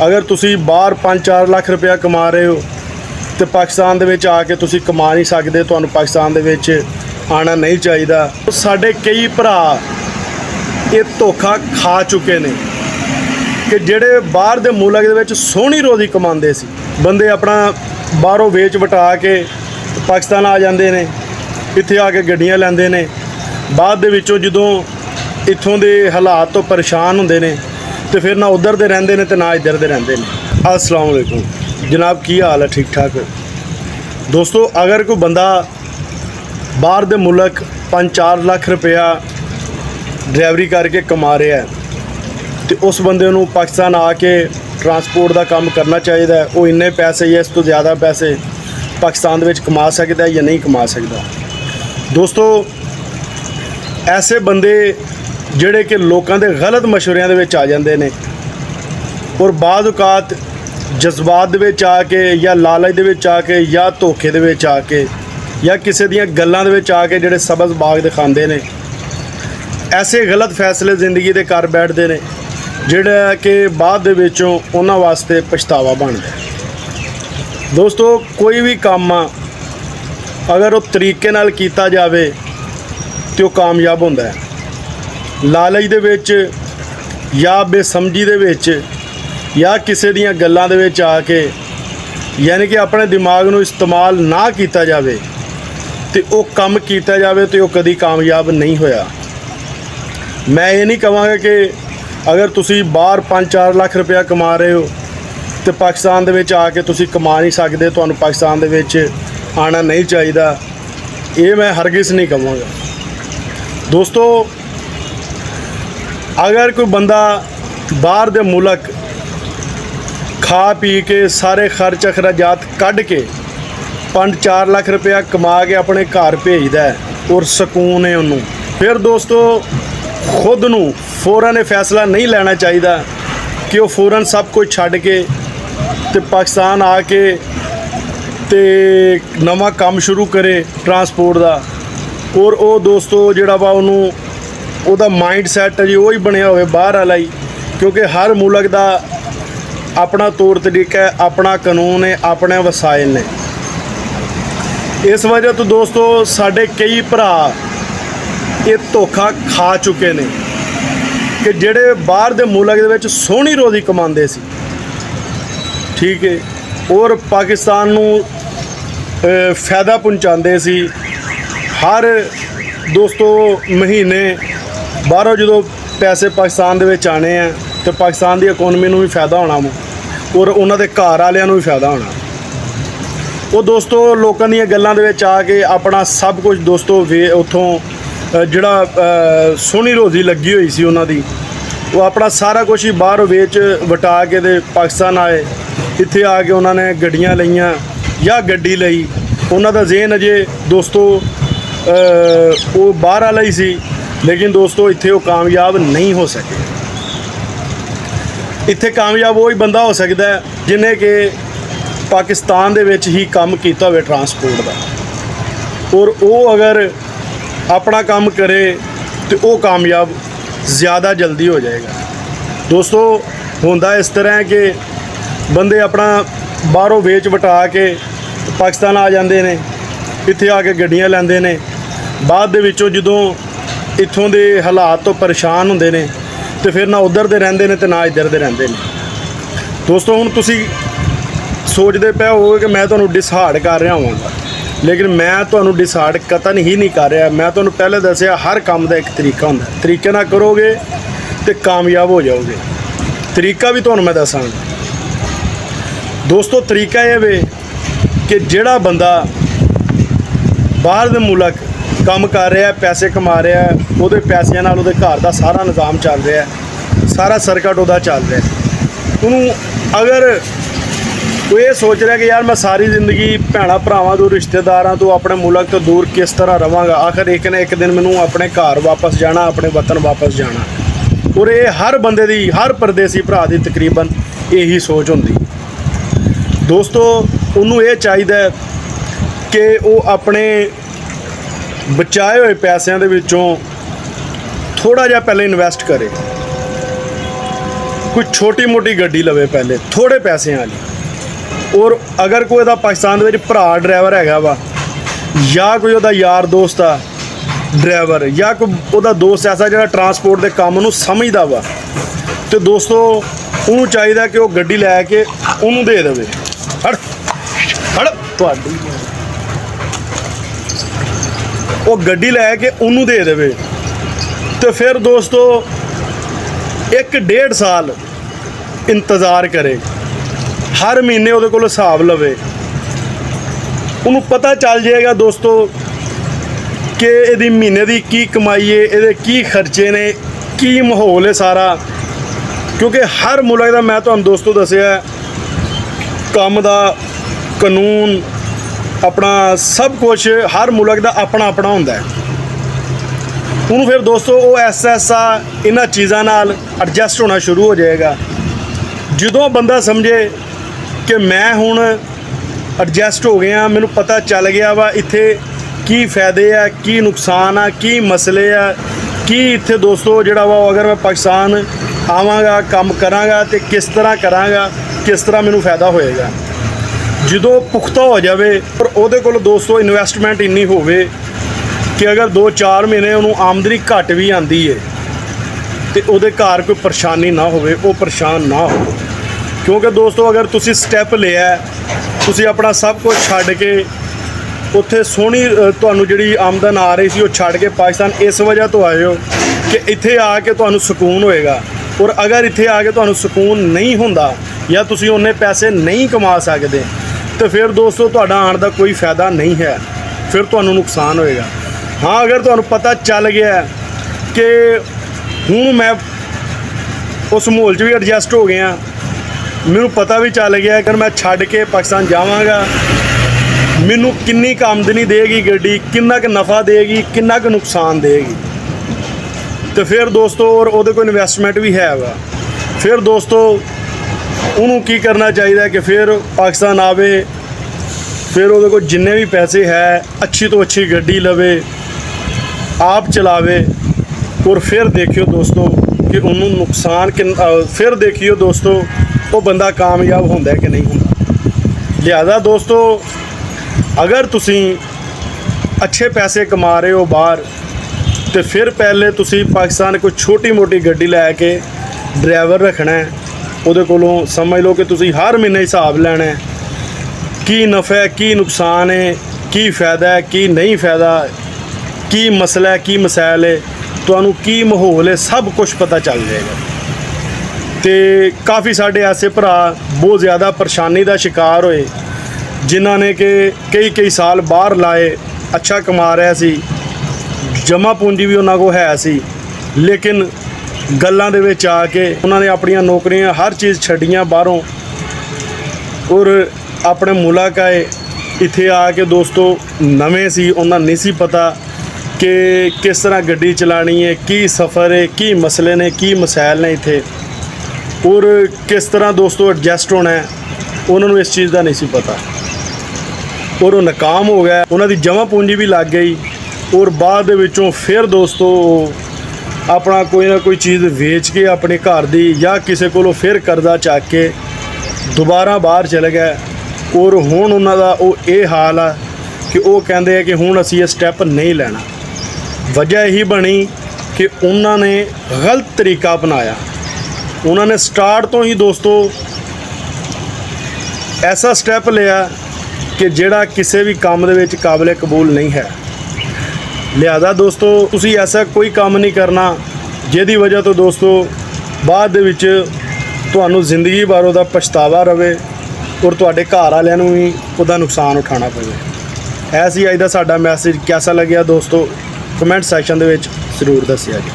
अगर तुसी बाहर 5-4 लाख रुपया कमा रहे हो तो पाकिस्तान दे विच आके तुसी कमा नहीं सकदे, तुहानूं पाकिस्तान दे विच आना नहीं चाहिदा। साडे कई भरा ये धोखा खा चुके ने कि ਜਿਹੜੇ ਬਾਹਰ ਦੇ ਮੁਲਕ ਦੇ ਵਿੱਚ ਸੋਹਣੀ ਰੋਜ਼ੀ ਕਮਾਉਂਦੇ ਸੀ, ਬੰਦੇ ਆਪਣਾ ਬਾਹਰੋਂ ਵੇਚ ਵਟਾ ਕੇ ਪਾਕਿਸਤਾਨ ਆ ਜਾਂਦੇ ਨੇ, ਇੱਥੇ ਆ ਕੇ ਗੱਡੀਆਂ ਲੈਂਦੇ ਨੇ। ਬਾਅਦ ਦੇ ਵਿੱਚੋਂ ਜਦੋਂ ਇੱਥੋਂ ਦੇ ਹਾਲਾਤ ਤੋਂ ਪਰੇਸ਼ਾਨ ਹੁੰਦੇ ਨੇ ਤੇ ਫਿਰ ਨਾ ਉਧਰ ਦੇ ਰਹਿੰਦੇ ਨੇ ਤੇ ਨਾ ਇੱਧਰ ਦੇ ਰਹਿੰਦੇ ਨੇ। अस्सलाम वालेकुम जनाब, की हाल है? ठीक ठाक दोस्तों। अगर कोई बंदा बाहर दे मुल्क 5-4 लाख रुपया ड्राइवरी करके कमा रहा है तो उस बंदे नूं पाकिस्तान आके ट्रांसपोर्ट का काम करना चाहिए। वो इन्ने पैसे या इस तो ज़्यादा पैसे पाकिस्तान दे विच कमा सकता है या नहीं कमा सकता। दोस्तों, ऐसे बंदे जिहड़े कि लोगों के गलत मशवरियां दे विच आ जांदे ने और बाद औकात जज्बात दे विच आके या लालच दे विच आके या धोखे दे विच आके या किसी दियां गल्लां दे विच आके जिहड़े सबज़ बाग दिखांदे ने, ऐसे गलत फैसले ज़िंदगी दे कर बैठदे ने जिहड़ा कि बाद दे विचों उन्हां वास्ते पछतावा बनदा है। दोस्तों, कोई भी काम अगर वो तरीके नाल कीता जावे तो कामयाब होंदा है। लालच दे विच या बेसमझी दे विच या किसी दियां गल्लां दे विच आके यानी कि अपने दिमाग नूं इस्तेमाल ना किया जाए तो वो काम किया जाए तो कभी कामयाब नहीं होया। मैं ये नहीं कहांगा कि अगर तुसी बाहर 5-4 लाख रुपया कमा रहे हो तो पाकिस्तान दे विच आके तुसी कमा नहीं सकदे, तुहानूं पाकिस्तान दे विच आना नहीं चाहिए, ये मैं हरगिज़ नहीं कहांगा। दोस्तों, अगर कोई बंदा बाहर दे मुल्क खा पी के सारे खर्च अखराजात कढ़ के 5-4 लाख रुपया कमा के अपने घर भेजदा है और सकून है उन्होंने, फिर दोस्तों खुद नूं फौरन ये फैसला नहीं लेना चाहिए कि वो फौरन सब कुछ छड्ड के ते पाकिस्तान आके ते नवा काम शुरू करे ट्रांसपोर्ट का। और वो दोस्तों जिहड़ा वा उन्होंने ਉਹਦਾ माइंड सैट है जी वही बनया होवे बाहर वाला ही, क्योंकि हर मुल्क का अपना तौर तरीका है, अपना कानून है, अपने वसाइल ने। इस वजह तो दोस्तों साडे कई भरा ये धोखा खा चुके ने कि ਜਿਹੜੇ बाहर दे मुल्क दे विच सोहनी रोज़ी कमांदे सी, ठीक है, और पाकिस्तान नूं फायदा पहुँचाते सी। हर दोस्तों महीने बाहरों जो पैसे पाकिस्तान दे विच आने हैं तो पाकिस्तान की इकोनमी नूं भी फायदा होना और उन्हां दे घर वालियां नूं भी फायदा होना। वो दोस्तों लोगों दी गल्लां दे विच आके अपना सब कुछ दोस्तों उत्थों जिहड़ा सोहनी रोज़ी लगी हुई सी उन्हां दी, वो अपना सारा कुछ ही बाहर वेच वटा के ते पाकिस्तान आए। इत्थे आके उन्होंने गड्डियां लईयां या गड्डी लई, उन्हां दा ज़हन अजे दोस्तों वो बाहर वाला ही सी, लेकिन दोस्तों इत्थे वो कामयाब नहीं हो सके। इत्थे कामयाब वही बंदा हो सकता है जिन्हें कि पाकिस्तान दे विच ही काम कीता होवे ट्रांसपोर्ट का, और वो अगर अपना काम करे तो वो कामयाब ज़्यादा जल्दी हो जाएगा। दोस्तों, होंदा इस तरह है कि बंदे अपना बाहरों वेच वटा के पाकिस्तान आ जाते हैं, इत्थे आके गड्डियां लैंदे ने। बाद दे विचों जदों इत्थों दे हालात तो परेशान होंदे ने तो फिर ना उधर दे रहिंदे ने ते ना इधर दे रहिंदे ने। दोस्तों, हुण तुसीं सोचदे पे होवोगे कि मैं तुहानूं डिसहार्ड कर रहा होवांगा, लेकिन मैं तुहानूं डिसहार्ड कतन ही नहीं कर रहा। मैं तुहानूं पहले दस्सिया हर काम का एक तरीका हुंदा है, तरीके नाल करोगे तो कामयाब हो जाओगे। तरीका भी तुहानूं मैं दस्सांगा। दोस्तों, तरीका यह वे कि जिहड़ा बंदा बाहर दे मुल्क काम कर रहा है, पैसे कमा रहा है, वो पैसों नाल उहदे घर का सारा निज़ाम चल रहा है, सारा सर्कट उहदा चल रहा है। उन्होंने अगर वो ये सोच रहा कि यार मैं सारी ज़िंदगी भैणा भरावां तो रिश्तेदारां तो अपने मुल्क तो दूर किस तरह रवांगा, आखिर एक न एक दिन मैनूं अपने घर वापस जाना, अपने वतन वापस जाना। और ये हर बंदे दी, हर परदेसी भरा दी तकरीबन यही सोच होंदी। दोस्तों, उन्होंने ये चाहिए कि वो अपने बचाए हुए पैसों के विचों थोड़ा जिहा पहले इन्वेस्ट करे। ਕੋਈ ਛੋਟੀ ਮੋਟੀ ਗੱਡੀ ਲਵੇ ਪਹਿਲੇ ਥੋੜੇ ਪੈਸਿਆਂ ਵਾਲੀ। ਔਰ ਅਗਰ ਕੋਈ ਦਾ ਪਾਕਿਸਤਾਨ ਦੇ ਵਿੱਚ ਭਰਾ ਡਰਾਈਵਰ ਹੈਗਾ ਵਾ, ਜਾਂ ਕੋਈ ਉਹਦਾ ਯਾਰ ਦੋਸਤ ਆ ਡਰਾਈਵਰ, ਜਾਂ ਕੋਈ ਉਹਦਾ ਦੋਸਤ ਐਸਾ ਜਿਹੜਾ ਟਰਾਂਸਪੋਰਟ ਦੇ ਕੰਮ ਨੂੰ ਸਮਝਦਾ ਵਾ, ਤੇ ਦੋਸਤੋ ਉਹਨੂੰ ਚਾਹੀਦਾ ਕਿ ਉਹ ਗੱਡੀ ਲੈ ਕੇ ਉਹਨੂੰ ਦੇ ਦੇਵੇ। ਹੜ ਹੜ ਤੁਹਾਡੀ ਉਹ ਗੱਡੀ ਲੈ ਕੇ ਉਹਨੂੰ ਦੇ ਦੇਵੇ, ਤੇ ਫਿਰ ਦੋਸਤੋ 1-1.5 ਸਾਲ ਇੰਤਜ਼ਾਰ ਕਰੇ, ਹਰ ਮਹੀਨੇ ਉਹਦੇ ਕੋਲ ਹਿਸਾਬ ਲਵੇ। ਉਹਨੂੰ ਪਤਾ ਚੱਲ ਜਾਏਗਾ ਦੋਸਤੋ ਕਿ ਇਹਦੀ ਮਹੀਨੇ ਦੀ ਕੀ ਕਮਾਈ ਹੈ, ਇਹਦੇ ਕੀ ਖਰਚੇ ਨੇ, ਕੀ ਮਾਹੌਲ ਹੈ ਸਾਰਾ। ਕਿਉਂਕਿ ਹਰ ਮੁਲਕ ਦਾ, ਮੈਂ ਤੁਹਾਨੂੰ ਦੋਸਤੋ ਦੱਸਿਆ, ਕੰਮ ਦਾ ਕਾਨੂੰਨ ਆਪਣਾ ਸਭ ਕੁਝ ਹਰ ਮੁਲਕ ਦਾ ਆਪਣਾ ਆਪਣਾ ਹੁੰਦਾ ਹੈ। ਉਹਨੂੰ ਫਿਰ ਦੋਸਤੋ ਉਹ ਐਸਾ ਇਹਨਾਂ ਚੀਜ਼ਾਂ ਨਾਲ ਐਡਜਸਟ ਹੋਣਾ ਸ਼ੁਰੂ ਹੋ ਜਾਏਗਾ। ਜਦੋਂ ਬੰਦਾ ਸਮਝੇ ਕਿ ਮੈਂ ਹੁਣ ਐਡਜਸਟ ਹੋ ਗਿਆ, ਮੈਨੂੰ ਪਤਾ ਚੱਲ ਗਿਆ ਵਾ ਇੱਥੇ ਕੀ ਫਾਇਦੇ ਆ, ਕੀ ਨੁਕਸਾਨ ਆ, ਕੀ ਮਸਲੇ ਆ, ਕੀ ਇੱਥੇ ਦੋਸਤੋ ਜਿਹੜਾ ਵਾ ਅਗਰ ਮੈਂ ਪਾਕਿਸਤਾਨ ਆਵਾਂਗਾ ਕੰਮ ਕਰਾਂਗਾ ਤੇ ਕਿਸ ਤਰ੍ਹਾਂ ਕਰਾਂਗਾ, ਕਿਸ ਤਰ੍ਹਾਂ ਮੈਨੂੰ ਫਾਇਦਾ ਹੋਏਗਾ। ਜਦੋਂ ਪੁਖਤਾ ਹੋ ਜਾਵੇ ਔਰ ਉਹਦੇ ਕੋਲ ਦੋਸਤੋ ਇਨਵੈਸਟਮੈਂਟ ਇੰਨੀ ਹੋਵੇ ਕਿ ਅਗਰ 2-4 ਮਹੀਨੇ ਉਹਨੂੰ ਆਮਦਨੀ ਘੱਟ ਵੀ ਆਉਂਦੀ ਹੈ ਤੇ ਉਹਦੇ ਘਰ ਕੋਈ ਪਰੇਸ਼ਾਨੀ ਨਾ ਹੋਵੇ, ਉਹ ਪਰੇਸ਼ਾਨ ਨਾ ਹੋਵੇ। ਕਿਉਂਕਿ ਦੋਸਤੋ ਅਗਰ ਤੁਸੀਂ ਸਟੈਪ ਲਿਆ, ਤੁਸੀਂ ਆਪਣਾ ਸਭ ਕੁਝ ਛੱਡ ਕੇ ਉੱਥੇ ਸੋਹਣੀ ਤੁਹਾਨੂੰ ਜਿਹੜੀ ਆਮਦਨ ਆ ਰਹੀ ਸੀ ਉਹ ਛੱਡ ਕੇ ਪਾਕਿਸਤਾਨ ਇਸ ਵਜ੍ਹਾ ਤੋਂ ਆਏ ਹੋ ਕਿ ਇੱਥੇ ਆ ਕੇ ਤੁਹਾਨੂੰ ਸਕੂਨ ਹੋਏਗਾ। ਔਰ ਅਗਰ ਇੱਥੇ ਆ ਕੇ ਤੁਹਾਨੂੰ ਸਕੂਨ ਨਹੀਂ ਹੁੰਦਾ ਜਾਂ ਤੁਸੀਂ ਉਹਨੇ ਪੈਸੇ ਨਹੀਂ ਕਮਾ ਸਕਦੇ, ਤੇ ਫਿਰ ਦੋਸਤੋ ਤੁਹਾਡਾ ਆਉਣ ਦਾ ਕੋਈ ਫਾਇਦਾ ਨਹੀਂ ਹੈ, ਫਿਰ ਤੁਹਾਨੂੰ ਨੁਕਸਾਨ ਹੋਏਗਾ। ਹਾਂ, ਅਗਰ ਤੁਹਾਨੂੰ ਪਤਾ ਚੱਲ ਗਿਆ ਕਿ ਹੁਣ ਮੈਂ ਉਸ ਮਾਹੌਲ 'ਚ ਵੀ ਐਡਜਸਟ ਹੋ ਗਿਆ, ਮੈਨੂੰ ਪਤਾ ਵੀ ਚੱਲ ਗਿਆ ਕਿ ਮੈਂ ਛੱਡ ਕੇ ਪਾਕਿਸਤਾਨ ਜਾਵਾਂਗਾ, ਮੈਨੂੰ ਕਿੰਨੀ ਕੁ ਆਮਦਨੀ ਦੇਗੀ ਗੱਡੀ, ਕਿੰਨਾ ਕੁ ਨਫਾ ਦੇਗੀ, ਕਿੰਨਾ ਕੁ ਨੁਕਸਾਨ ਦੇਗੀ, ਤੇ ਫਿਰ ਦੋਸਤੋ ਔਰ ਉਹਦੇ ਕੋਲ ਇਨਵੈਸਟਮੈਂਟ ਵੀ ਹੈ ਵਾ, ਫਿਰ ਦੋਸਤੋ ਉਹਨੂੰ ਕੀ ਕਰਨਾ ਚਾਹੀਦਾ ਕਿ ਫਿਰ ਪਾਕਿਸਤਾਨ ਆਵੇ, ਫਿਰ ਉਹਦੇ ਕੋਲ ਜਿੰਨੇ ਵੀ ਪੈਸੇ ਹੈ ਅੱਛੀ ਤੋਂ ਅੱਛੀ ਗੱਡੀ ਲਵੇ, ਆਪ ਚਲਾਵੇ, ਔਰ ਫਿਰ ਦੇਖਿਓ ਦੋਸਤੋ ਕਿ ਉਹਨੂੰ ਨੁਕਸਾਨ ਫਿਰ ਦੇਖਿਓ ਦੋਸਤੋ ਉਹ ਬੰਦਾ ਕਾਮਯਾਬ ਹੁੰਦਾ ਕਿ ਨਹੀਂ ਹੁੰਦਾ। ਲਿਹਾਜ਼ਾ ਦੋਸਤੋ ਅਗਰ ਤੁਸੀਂ ਅੱਛੇ ਪੈਸੇ ਕਮਾ ਰਹੇ ਹੋ ਬਾਹਰ, ਤੇ ਫਿਰ ਪਹਿਲੇ ਤੁਸੀਂ ਪਾਕਿਸਤਾਨ ਕੋਈ ਛੋਟੀ ਮੋਟੀ ਗੱਡੀ ਲੈ ਕੇ ਡਰਾਈਵਰ ਰੱਖਣਾ ਹੈ, ਉਹਦੇ ਕੋਲੋਂ ਸਮਝ ਲਓ ਕਿ ਤੁਸੀਂ ਹਰ ਮਹੀਨੇ ਹਿਸਾਬ ਲੈਣਾ ਹੈ, ਕੀ ਨਫਾ ਹੈ, ਕੀ ਨੁਕਸਾਨ ਹੈ, ਕੀ ਫਾਇਦਾ ਹੈ, ਕੀ ਨਹੀਂ ਫਾਇਦਾ, ਕੀ ਮਸਲਾ ਹੈ, ਕੀ ਮਸਾਇਲ ਹੈ, ਤੁਹਾਨੂੰ ਕੀ ਮਾਹੌਲ ਹੈ, ਸਭ ਕੁਝ ਪਤਾ ਚੱਲ ਜਾਏਗਾ। ਤੇ ਕਾਫੀ ਸਾਡੇ ਐਸੇ ਭਰਾ ਬਹੁਤ ਜ਼ਿਆਦਾ ਪਰੇਸ਼ਾਨੀ ਦਾ ਸ਼ਿਕਾਰ ਹੋਏ, ਜਿਨ੍ਹਾਂ ਨੇ ਕਿ ਕਈ ਸਾਲ ਬਾਹਰ ਲਾਏ, ਅੱਛਾ ਕਮਾ ਰਿਹਾ ਸੀ, ਜਮ੍ਹਾਂ ਪੂੰਜੀ ਵੀ ਉਹਨਾਂ ਕੋਲ ਹੈ ਸੀ, ਲੇਕਿਨ ਗੱਲਾਂ ਦੇ ਵਿੱਚ ਆ ਕੇ ਉਹਨਾਂ ਨੇ ਆਪਣੀਆਂ ਨੌਕਰੀਆਂ ਹਰ ਚੀਜ਼ ਛੱਡੀਆਂ ਬਾਹਰੋਂ, ਔਰ ਆਪਣੇ ਮੁਲਕ ਆਏ। ਇੱਥੇ ਆ ਕੇ ਦੋਸਤੋ ਨਵੇਂ ਸੀ, ਉਹਨਾਂ ਨਹੀਂ ਸੀ ਪਤਾ ਕਿ ਕਿਸ ਤਰ੍ਹਾਂ ਗੱਡੀ ਚਲਾਉਣੀ ਹੈ, ਕੀ ਸਫ਼ਰ ਹੈ, ਕੀ ਮਸਲੇ ਨੇ, ਕੀ ਮਸਾਇਲ ਨੇ ਇੱਥੇ, ਔਰ ਕਿਸ ਤਰ੍ਹਾਂ ਦੋਸਤੋ ਐਡਜਸਟ ਹੋਣਾ ਹੈ, ਉਹਨਾਂ ਨੂੰ ਇਸ ਚੀਜ਼ ਦਾ ਨਹੀਂ ਸੀ ਪਤਾ, ਔਰ ਉਹ ਨਾਕਾਮ ਹੋ ਗਿਆ। ਉਹਨਾਂ ਦੀ ਜਮ੍ਹਾਂ ਪੂੰਜੀ ਵੀ ਲੱਗ ਗਈ, ਔਰ ਬਾਅਦ ਦੇ ਵਿੱਚੋਂ ਫਿਰ ਦੋਸਤੋ ਆਪਣਾ ਕੋਈ ਨਾ ਕੋਈ ਚੀਜ਼ ਵੇਚ ਕੇ ਆਪਣੇ ਘਰ ਦੀ ਜਾਂ ਕਿਸੇ ਕੋਲੋਂ ਫਿਰ ਕਰਜ਼ਾ ਚੱਕ ਕੇ ਦੁਬਾਰਾ ਬਾਹਰ ਚਲੇ ਗਏ। ਔਰ ਹੁਣ ਉਹਨਾਂ ਦਾ ਉਹ ਇਹ ਹਾਲ ਆ ਕਿ ਉਹ ਕਹਿੰਦੇ ਆ ਕਿ ਹੁਣ ਅਸੀਂ ਇਹ ਸਟੈਪ ਨਹੀਂ ਲੈਣਾ। ਵਜ੍ਹਾ ਇਹੀ ਬਣੀ ਕਿ ਉਹਨਾਂ ਨੇ ਗਲਤ ਤਰੀਕਾ ਅਪਣਾਇਆ। ਉਹਨਾਂ ਨੇ ਸਟਾਰਟ ਤੋਂ ਹੀ ਦੋਸਤੋ ਐਸਾ ਸਟੈਪ ਲਿਆ ਕਿ ਜਿਹੜਾ ਕਿਸੇ ਵੀ ਕੰਮ ਦੇ ਵਿੱਚ ਕਾਬਲੇ ਕਬੂਲ ਨਹੀਂ ਹੈ। ਲਿਹਾਜ਼ਾ ਦੋਸਤੋ ਤੁਸੀਂ ਐਸਾ ਕੋਈ ਕੰਮ ਨਹੀਂ ਕਰਨਾ ਜਿਹਦੀ ਵਜ੍ਹਾ ਤੋਂ ਦੋਸਤੋ ਬਾਅਦ ਦੇ ਵਿੱਚ ਤੁਹਾਨੂੰ ਜ਼ਿੰਦਗੀ ਭਰ ਉਹਦਾ ਪਛਤਾਵਾ ਰਵੇ ਔਰ ਤੁਹਾਡੇ ਘਰ ਵਾਲਿਆਂ ਨੂੰ ਵੀ ਉਹਦਾ ਨੁਕਸਾਨ ਉਠਾਉਣਾ ਪਵੇ। ਐਸੀ ਅੱਜ ਦਾ ਸਾਡਾ ਮੈਸੇਜ ਕਿਹਦਾ ਲੱਗਿਆ ਦੋਸਤੋ, ਕਮੈਂਟ ਸੈਕਸ਼ਨ ਦੇ ਵਿੱਚ ਜ਼ਰੂਰ ਦੱਸਿਆ ਜੀ।